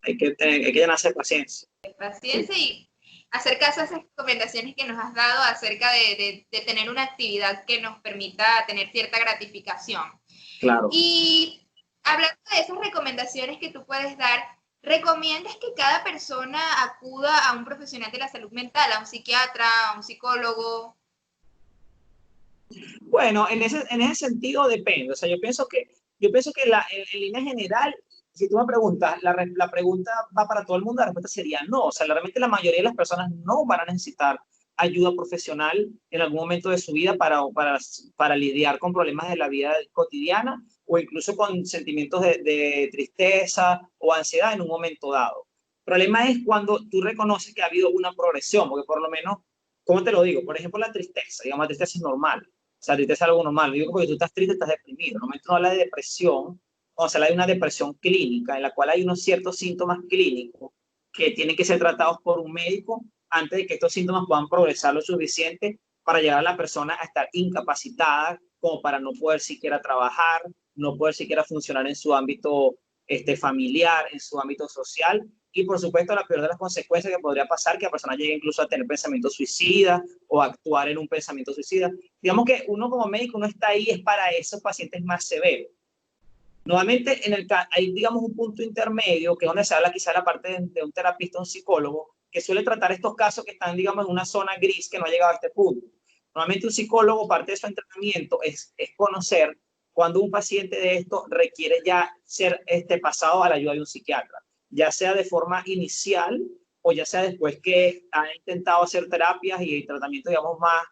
Hay que llenarse de paciencia. Paciencia y hacer caso a esas recomendaciones que nos has dado acerca de tener una actividad que nos permita tener cierta gratificación. Claro. Y hablando de esas recomendaciones que tú puedes dar, ¿recomiendas que cada persona acuda a un profesional de la salud mental, a un psiquiatra, a un psicólogo? Bueno, en ese sentido depende. O sea, yo pienso que en línea general, si tú me preguntas, la pregunta va para todo el mundo, la respuesta sería no. O sea, realmente la mayoría de las personas no van a necesitar ayuda profesional en algún momento de su vida para lidiar con problemas de la vida cotidiana o incluso con sentimientos de tristeza o ansiedad en un momento dado. El problema es cuando tú reconoces que ha habido una progresión, porque por lo menos, ¿cómo te lo digo? Por ejemplo, la tristeza, digamos, la tristeza es normal. O sea, tristeza es algo normal. Digo, porque tú estás triste, estás deprimido. No me habla de depresión, o sea, hay una depresión clínica en la cual hay unos ciertos síntomas clínicos que tienen que ser tratados por un médico antes de que estos síntomas puedan progresar lo suficiente para llevar a la persona a estar incapacitada como para no poder siquiera trabajar, no poder siquiera funcionar en su ámbito familiar, en su ámbito social. Y por supuesto, la peor de las consecuencias que podría pasar, que la persona llegue incluso a tener pensamientos suicidas o a actuar en un pensamiento suicida. Digamos que uno como médico no está ahí, es para esos pacientes más severos. Nuevamente, hay, digamos, un punto intermedio, que es donde se habla quizá la parte de un terapista, un psicólogo, que suele tratar estos casos que están, digamos, en una zona gris que no ha llegado a este punto. Normalmente un psicólogo, parte de su entrenamiento es conocer cuando un paciente de esto requiere ya ser pasado a la ayuda de un psiquiatra, ya sea de forma inicial o ya sea después que ha intentado hacer terapias y tratamiento, digamos, más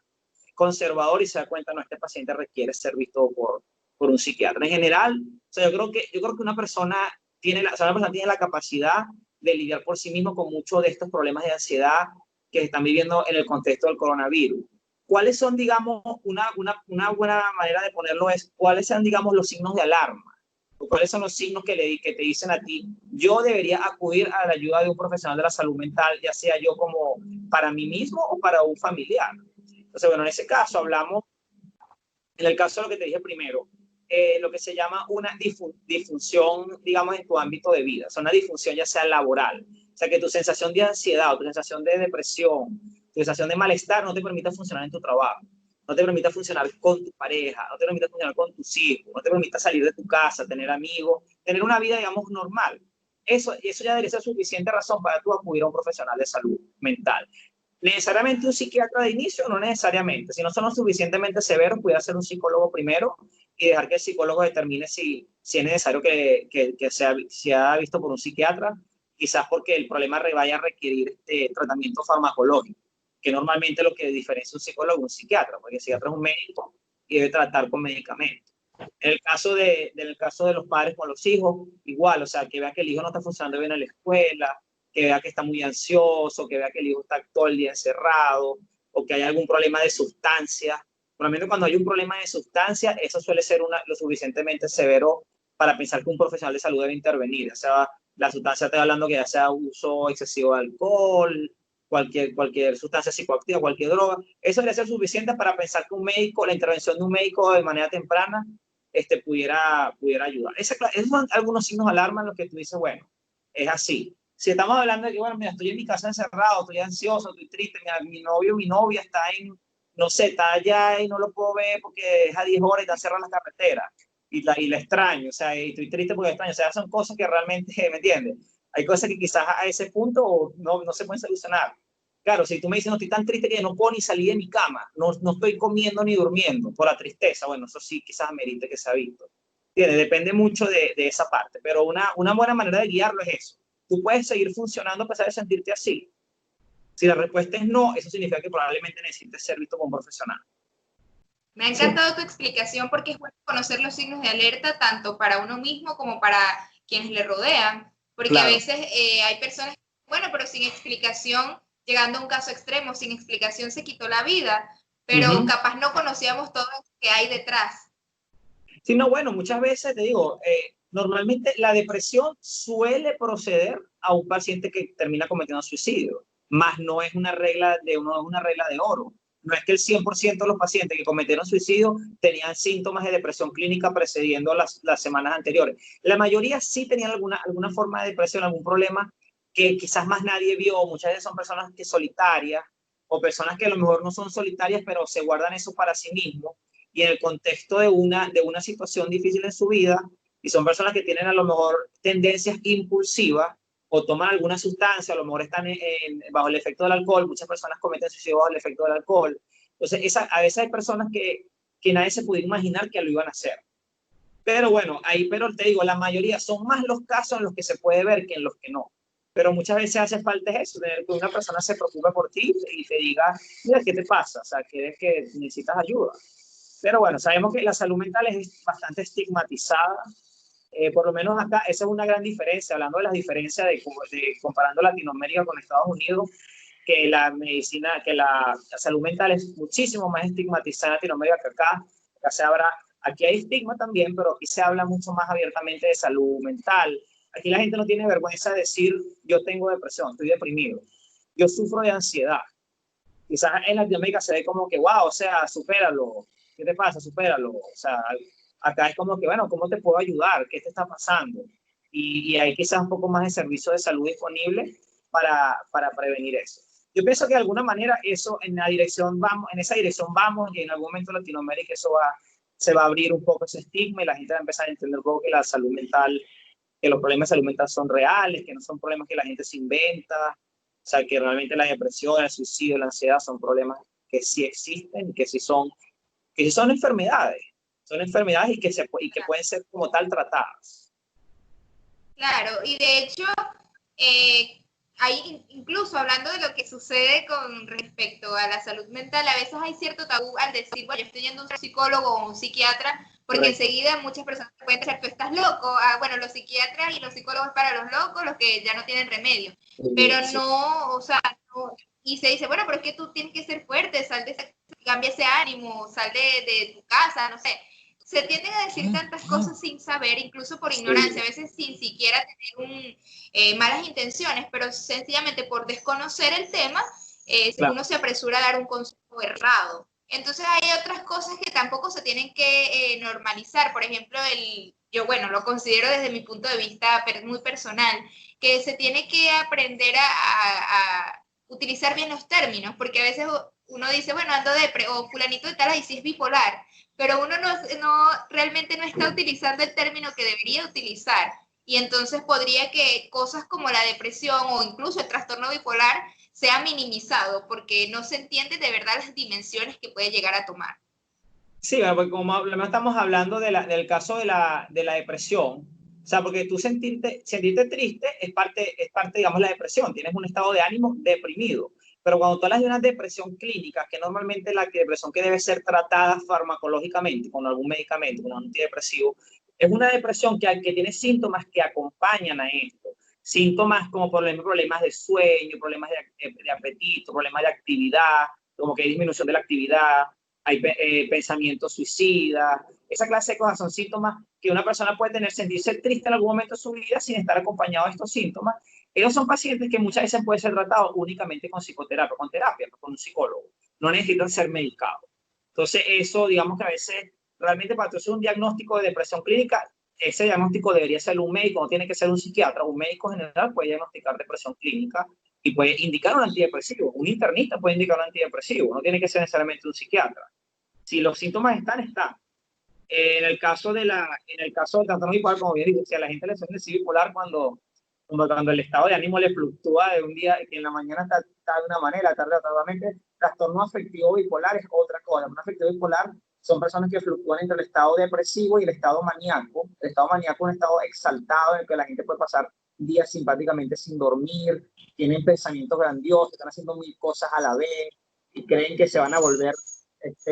conservador y se da cuenta, no, este paciente requiere ser visto por un psiquiatra. En general, o sea, yo creo que una persona tiene la capacidad de lidiar por sí mismo con muchos de estos problemas de ansiedad que se están viviendo en el contexto del coronavirus. ¿Cuáles son, digamos, una buena manera de ponerlo es, cuáles son, digamos, los signos de alarma? ¿Cuáles son los signos que te dicen a ti, yo debería acudir a la ayuda de un profesional de la salud mental, ya sea yo como para mí mismo o para un familiar? Entonces, bueno, en ese caso hablamos, en el caso de lo que te dije primero, lo que se llama una disfunción, digamos, en tu ámbito de vida. O sea, una disfunción ya sea laboral. O sea, que tu sensación de ansiedad o tu sensación de depresión, tu sensación de malestar no te permita funcionar en tu trabajo, no te permita funcionar con tu pareja, no te permita funcionar con tus hijos, no te permita salir de tu casa, tener amigos, tener una vida, digamos, normal. Eso ya debería ser suficiente razón para tú acudir a un profesional de salud mental. ¿Necesariamente un psiquiatra de inicio? No necesariamente. Si no son lo suficientemente severos, puede ser un psicólogo primero y dejar que el psicólogo determine si es necesario que sea visto por un psiquiatra, quizás porque el problema vaya a requerir tratamiento farmacológico, que normalmente lo que diferencia un psicólogo de un psiquiatra, porque el psiquiatra es un médico y debe tratar con medicamentos. En el caso de los padres con los hijos, igual, o sea, que vea que el hijo no está funcionando bien en la escuela, que vea que está muy ansioso, que vea que el hijo está todo el día encerrado, o que hay algún problema de sustancia. Normalmente cuando hay un problema de sustancia, eso suele ser lo suficientemente severo para pensar que un profesional de salud debe intervenir. O sea, la sustancia, estoy hablando que ya sea uso excesivo de alcohol, cualquier sustancia psicoactiva, cualquier droga, eso debe ser suficiente para pensar que un médico, la intervención de un médico de manera temprana, pudiera ayudar. Esos son algunos signos de alarma en los que tú dices, bueno, es así. Si estamos hablando de que, bueno, mira, estoy en mi casa encerrado, estoy ansioso, estoy triste, mi novio, mi novia está no sé, está allá y no lo puedo ver porque es a 10 horas y está cerrada la carretera y la extraño, o sea, y estoy triste porque la extraño, o sea, son cosas que realmente, ¿me entiendes? Hay cosas que quizás a ese punto no se pueden solucionar. Claro, si tú me dices, no, estoy tan triste que no puedo ni salir de mi cama, no estoy comiendo ni durmiendo por la tristeza, bueno, eso sí quizás amerite que se ha visto. Depende mucho de esa parte, pero una buena manera de guiarlo es eso. Tú puedes seguir funcionando a pesar de sentirte así. Si la respuesta es no, eso significa que probablemente necesites ser visto como un profesional. Me ha encantado tu explicación porque es bueno conocer los signos de alerta tanto para uno mismo como para quienes le rodean, porque claro, a veces hay personas, bueno, pero sin explicación, llegando a un caso extremo, sin explicación se quitó la vida, pero capaz no conocíamos todo lo que hay detrás. Sí, no, bueno, muchas veces te digo, normalmente la depresión suele proceder a un paciente que termina cometiendo suicidio, más no es una regla de oro. No es que el 100% de los pacientes que cometieron suicidio tenían síntomas de depresión clínica precediendo las semanas anteriores. La mayoría sí tenían alguna forma de depresión, algún problema que quizás más nadie vio. Muchas veces son personas que solitarias o personas que a lo mejor no son solitarias, pero se guardan eso para sí mismos y en el contexto de una situación difícil en su vida, y son personas que tienen a lo mejor tendencias impulsivas o toman alguna sustancia, a lo mejor están bajo el efecto del alcohol, muchas personas cometen suicidio bajo el efecto del alcohol. Entonces, a veces hay personas que nadie se puede imaginar que lo iban a hacer. Pero bueno, pero te digo, la mayoría son más los casos en los que se puede ver que en los que no. Pero muchas veces hace falta eso, tener que una persona se preocupe por ti y te diga, mira, ¿qué te pasa? O sea, que necesitas ayuda. Pero bueno, sabemos que la salud mental es bastante estigmatizada. Por lo menos acá, esa es una gran diferencia, hablando de las diferencias comparando Latinoamérica con Estados Unidos, que la medicina, que la salud mental es muchísimo más estigmatizada en Latinoamérica que acá. Aquí hay estigma también, pero aquí se habla mucho más abiertamente de salud mental. Aquí la gente no tiene vergüenza de decir, yo tengo depresión, estoy deprimido, yo sufro de ansiedad. Quizás en Latinoamérica se ve como que, wow, o sea, supéralo, ¿qué te pasa? Supéralo. O sea, acá es como que, bueno, ¿cómo te puedo ayudar? ¿Qué te está pasando? Y hay quizás un poco más de servicio de salud disponible para prevenir eso. Yo pienso que de alguna manera eso en esa dirección vamos y en algún momento en Latinoamérica se va a abrir un poco ese estigma y la gente va a empezar a entender un poco que la salud mental, que los problemas de salud mental son reales, que no son problemas que la gente se inventa. O sea, que realmente la depresión, el suicidio, la ansiedad son problemas que sí existen y que sí son enfermedades. Son enfermedades y que pueden ser como tal tratadas. Claro, y de hecho, incluso hablando de lo que sucede con respecto a la salud mental, a veces hay cierto tabú al decir, bueno, yo estoy yendo a un psicólogo o un psiquiatra, porque enseguida muchas personas pueden decir, tú estás loco. Bueno, los psiquiatras y los psicólogos para los locos, los que ya no tienen remedio. Pero no, o sea, no, y se dice, bueno, pero es que tú tienes que ser fuerte, cambia ese ánimo, sal de tu casa, no sé. Se tienden a decir tantas cosas sin saber, incluso por ignorancia, a veces sin siquiera tener malas intenciones, pero sencillamente por desconocer el tema, claro, uno se apresura a dar un consejo errado. Entonces hay otras cosas que tampoco se tienen que normalizar. Por ejemplo, yo, bueno, lo considero desde mi punto de vista muy personal, que se tiene que aprender a utilizar bien los términos, porque a veces uno dice, bueno, ando depre, o fulanito de tal, ahí sí es bipolar, pero uno realmente no está utilizando el término que debería utilizar. Y entonces podría que cosas como la depresión o incluso el trastorno bipolar sea minimizado porque no se entiende de verdad las dimensiones que puede llegar a tomar. Sí, porque como estamos hablando del caso de la depresión, o sea, porque tú sentirte triste es parte, digamos, la depresión, tienes un estado de ánimo deprimido. pero cuando tú hablas de una depresión clínica, que normalmente la depresión que debe ser tratada farmacológicamente con algún medicamento, con un antidepresivo, es una depresión que tiene síntomas que acompañan a esto. Síntomas como problemas de sueño, problemas de apetito, problemas de actividad, como que hay disminución de la actividad, hay pensamientos suicidas. Esa clase de cosas son síntomas que una persona puede tener, sentirse triste en algún momento de su vida sin estar acompañado de estos síntomas. Ellos son pacientes que muchas veces pueden ser tratados únicamente con psicoterapia, con terapia, no con un psicólogo. No necesitan ser medicados. Entonces, eso, digamos que a veces, realmente para hacer un diagnóstico de depresión clínica, ese diagnóstico debería ser un médico, no tiene que ser un psiquiatra. Un médico general puede diagnosticar depresión clínica y puede indicar un antidepresivo. Un internista puede indicar un antidepresivo, no tiene que ser necesariamente un psiquiatra. Si los síntomas están, están. En el caso del trastorno bipolar, como bien dije, si a la gente le suele decir bipolar cuando el estado de ánimo le fluctúa de un día, que en la mañana está de una manera, tarde totalmente, trastorno afectivo bipolar es otra cosa. Un afectivo bipolar son personas que fluctúan entre el estado depresivo y el estado maníaco. El estado maníaco es un estado exaltado en el que la gente puede pasar días simpáticamente sin dormir, tienen pensamientos grandiosos, están haciendo mil cosas a la vez y creen que se van a volver,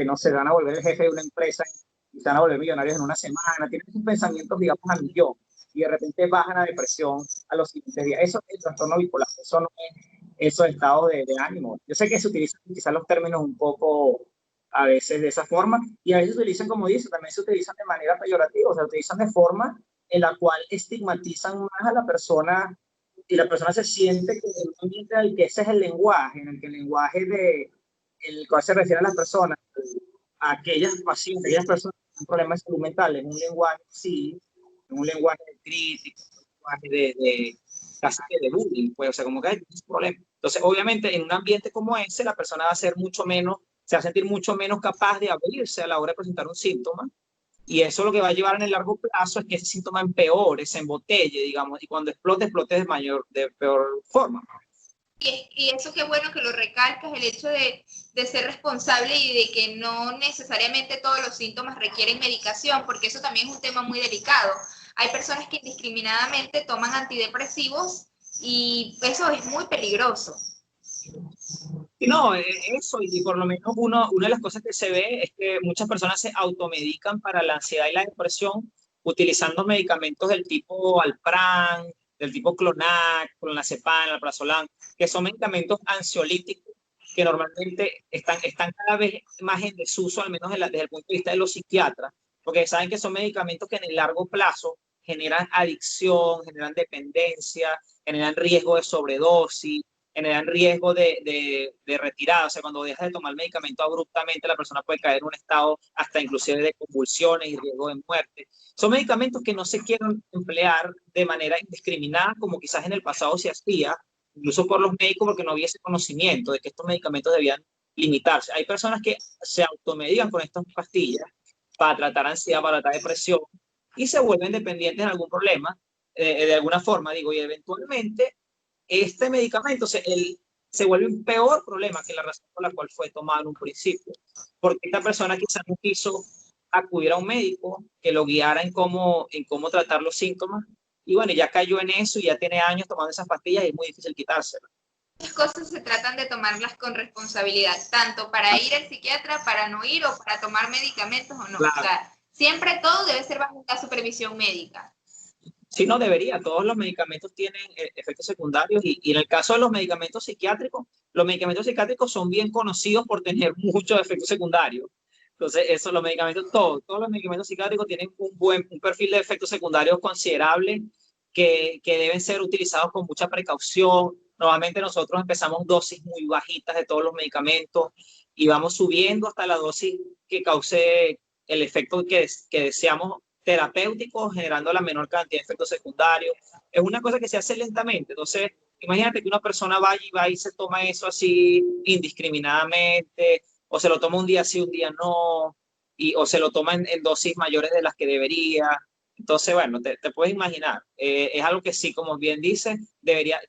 no se van a volver el jefe de una empresa y se van a volver millonarios en una semana. Tienen sus pensamientos, digamos, a millón y de repente bajan a depresión a los siguientes días. Eso es el trastorno bipolar, eso no es esos estados de ánimo. Yo sé que se utilizan quizás los términos un poco a veces de esa forma y a veces se utilizan, como dice, también se utilizan de manera peyorativa, o sea, se utilizan de forma en la cual estigmatizan más a la persona y la persona se siente que en un ambiente en el que ese es el lenguaje, en el que el lenguaje en el cual se refiere a las personas, a aquellas pacientes, aquellas personas con problemas de salud mental, en un lenguaje sí, en un lenguaje crítico, un lenguaje casi de bullying, pues, o sea, como que hay un problema. Entonces, obviamente, en un ambiente como ese, la persona va a ser mucho menos, se va a sentir mucho menos capaz de abrirse a la hora de presentar un síntoma, y eso lo que va a llevar en el largo plazo es que ese síntoma empeore, se embotelle, digamos, y cuando explote, explote de peor forma. Y eso qué bueno que lo recalcas, el hecho de ser responsable y de que no necesariamente todos los síntomas requieren medicación, porque eso también es un tema muy delicado. Hay personas que indiscriminadamente toman antidepresivos y eso es muy peligroso. Y no, eso, y por lo menos una de las cosas que se ve es que muchas personas se automedican para la ansiedad y la depresión utilizando medicamentos del tipo Alpran, del tipo Clonaz, Clonazepam, Alprazolam, que son medicamentos ansiolíticos que normalmente están cada vez más en desuso, al menos desde el punto de vista de los psiquiatras, porque saben que son medicamentos que en el largo plazo generan adicción, generan dependencia, generan riesgo de sobredosis, generan riesgo de retirada. O sea, cuando dejas de tomar el medicamento abruptamente, la persona puede caer en un estado hasta inclusive de convulsiones y riesgo de muerte. Son medicamentos que no se quieren emplear de manera indiscriminada, como quizás en el pasado se hacía, incluso por los médicos, porque no había ese conocimiento de que estos medicamentos debían limitarse. Hay personas que se automedican con estas pastillas para tratar ansiedad, para tratar depresión, y se vuelven dependientes de algún problema, de alguna forma, digo, y eventualmente este medicamento se vuelve un peor problema que la razón por la cual fue tomado en un principio, porque esta persona quizás no quiso acudir a un médico que lo guiara en cómo tratar los síntomas, y bueno, ya cayó en eso y ya tiene años tomando esas pastillas y es muy difícil quitárselas. Las cosas se tratan de tomarlas con responsabilidad, tanto para ir al psiquiatra, para no ir o para tomar medicamentos o no. Claro. O sea, siempre todo debe ser bajo una supervisión médica. Sí, no debería. Todos los medicamentos tienen efectos secundarios y en el caso de los medicamentos psiquiátricos son bien conocidos por tener muchos efectos secundarios. Entonces, eso, los medicamentos, todos los medicamentos psiquiátricos tienen un perfil de efectos secundarios considerable que deben ser utilizados con mucha precaución. Normalmente nosotros empezamos dosis muy bajitas de todos los medicamentos y vamos subiendo hasta la dosis que cause el efecto que deseamos terapéuticos, generando la menor cantidad de efectos secundarios. Es una cosa que se hace lentamente. Entonces, imagínate que una persona va y se toma eso así indiscriminadamente, o se lo toma un día sí, un día no, o se lo toma en dosis mayores de las que debería. Entonces, bueno, te puedes imaginar. Es algo que sí, como bien dice,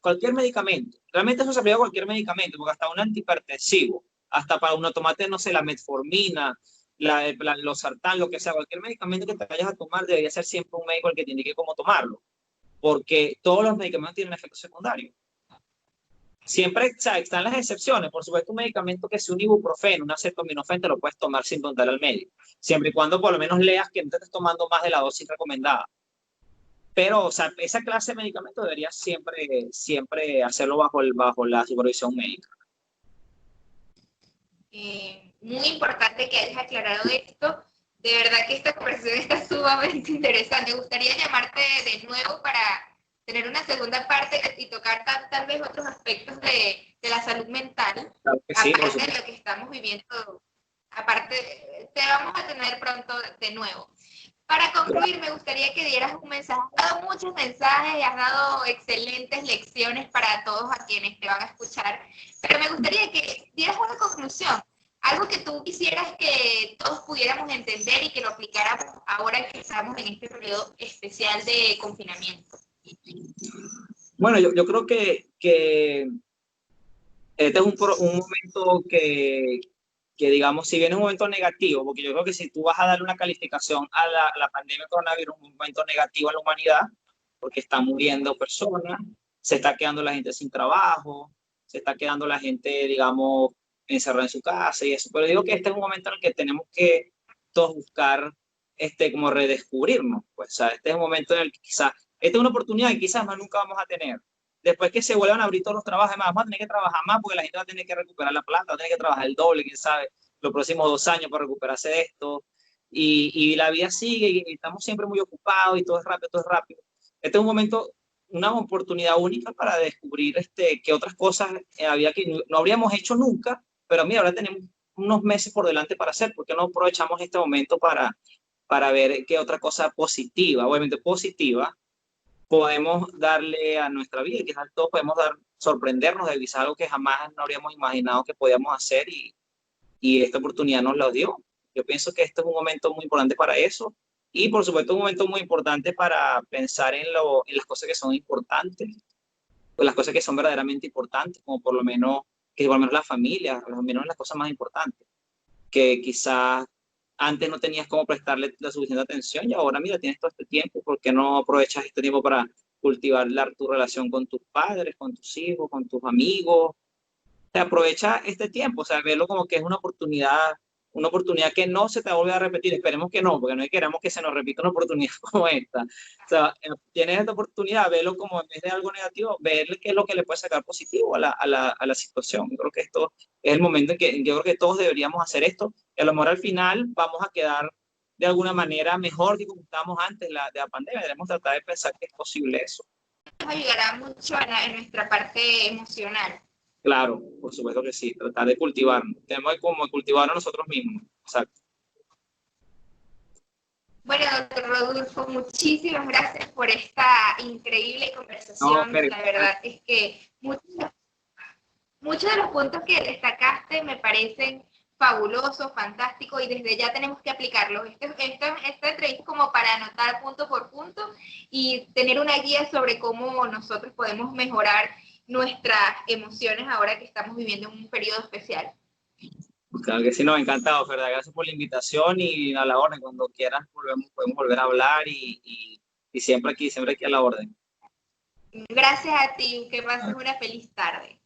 cualquier medicamento, realmente eso se aplica a cualquier medicamento, porque hasta un antihipertensivo, hasta para uno tomate, no sé, la metformina, los sartán, lo que sea, cualquier medicamento que te vayas a tomar debería ser siempre un médico el que te indique cómo tomarlo, porque todos los medicamentos tienen efectos secundarios. Siempre, o sea, están las excepciones. Por supuesto, un medicamento que sea un ibuprofeno, un acetaminofén, te lo puedes tomar sin preguntar al médico. Siempre y cuando por lo menos leas que no te estés tomando más de la dosis recomendada. Pero, o sea, esa clase de medicamento debería siempre hacerlo bajo la supervisión médica. Muy importante que hayas aclarado esto. De verdad que esta conversación está sumamente interesante. Me gustaría llamarte de nuevo para tener una segunda parte y tocar tal vez otros aspectos de la salud mental, Claro que sí, aparte de lo que estamos viviendo. Aparte, te vamos a tener pronto de nuevo. Para concluir, me gustaría que dieras un mensaje. Has dado muchos mensajes y has dado excelentes lecciones para todos a quienes te van a escuchar, pero me gustaría que dieras una conclusión, algo que tú quisieras que todos pudiéramos entender y que lo aplicáramos ahora que estamos en este periodo especial de confinamiento. Bueno, yo creo que este es un momento que, digamos, si bien es un momento negativo, porque yo creo que si tú vas a darle una calificación a la pandemia de coronavirus, un momento negativo a la humanidad, porque están muriendo personas, se está quedando la gente sin trabajo, se está quedando la gente, digamos, encerrada en su casa y eso. Pero digo que este es un momento en el que tenemos que todos buscar, como redescubrirnos. Pues, o sea, este es un momento en el que quizás, esta es una oportunidad que quizás más nunca vamos a tener. Después que se vuelvan a abrir todos los trabajos, más, vamos a tener que trabajar más porque la gente va a tener que recuperar la plata, va a tener que trabajar el doble, quién sabe, los próximos 2 años para recuperarse de esto. Y la vida sigue y estamos siempre muy ocupados y todo es rápido, todo es rápido. Este es un momento, una oportunidad única para descubrir que otras cosas había que no habríamos hecho nunca, pero mira, ahora tenemos unos meses por delante para hacer, ¿por qué no aprovechamos este momento para ver qué otra cosa positiva, obviamente positiva, podemos darle a nuestra vida, quizás todos podemos sorprendernos de quizás algo que jamás no habríamos imaginado que podíamos hacer y esta oportunidad nos lo dio. Yo pienso que este es un momento muy importante para eso y por supuesto un momento muy importante para pensar en las cosas que son importantes, pues las cosas que son verdaderamente importantes, como por lo menos la familia, por lo menos las cosas más importantes, que quizás antes no tenías cómo prestarle la suficiente atención y ahora, mira, tienes todo este tiempo, ¿por qué no aprovechas este tiempo para cultivar tu relación con tus padres, con tus hijos, con tus amigos? Se aprovecha este tiempo, o sea, verlo como que es una oportunidad que no se te va a volver a repetir. Esperemos que no, porque no queremos que se nos repita una oportunidad como esta. O sea, tienes esta oportunidad, verlo como en vez de algo negativo, ver qué es lo que le puede sacar positivo a la situación. Yo creo que esto es el momento en que yo creo que todos deberíamos hacer esto. Y a lo mejor al final vamos a quedar de alguna manera mejor que como estábamos antes de la pandemia. Debemos tratar de pensar que es posible eso. Nos ayudará mucho en nuestra parte emocional. Claro, por supuesto que sí, tratar de cultivarnos. Tenemos que como cultivarnos nosotros mismos. Exacto. Bueno, doctor Rodolfo, muchísimas gracias por esta increíble conversación. No, La verdad es que muchos de los puntos que destacaste me parecen fabulosos, fantásticos y desde ya tenemos que aplicarlos. Esta entrevista es como para anotar punto por punto y tener una guía sobre cómo nosotros podemos mejorar nuestras emociones ahora que estamos viviendo un periodo especial. Claro que sí, nos ha encantado, ¿verdad? Gracias por la invitación y a la orden. Cuando quieras podemos volver a hablar y siempre aquí a la orden. Gracias a ti, que pases una feliz tarde.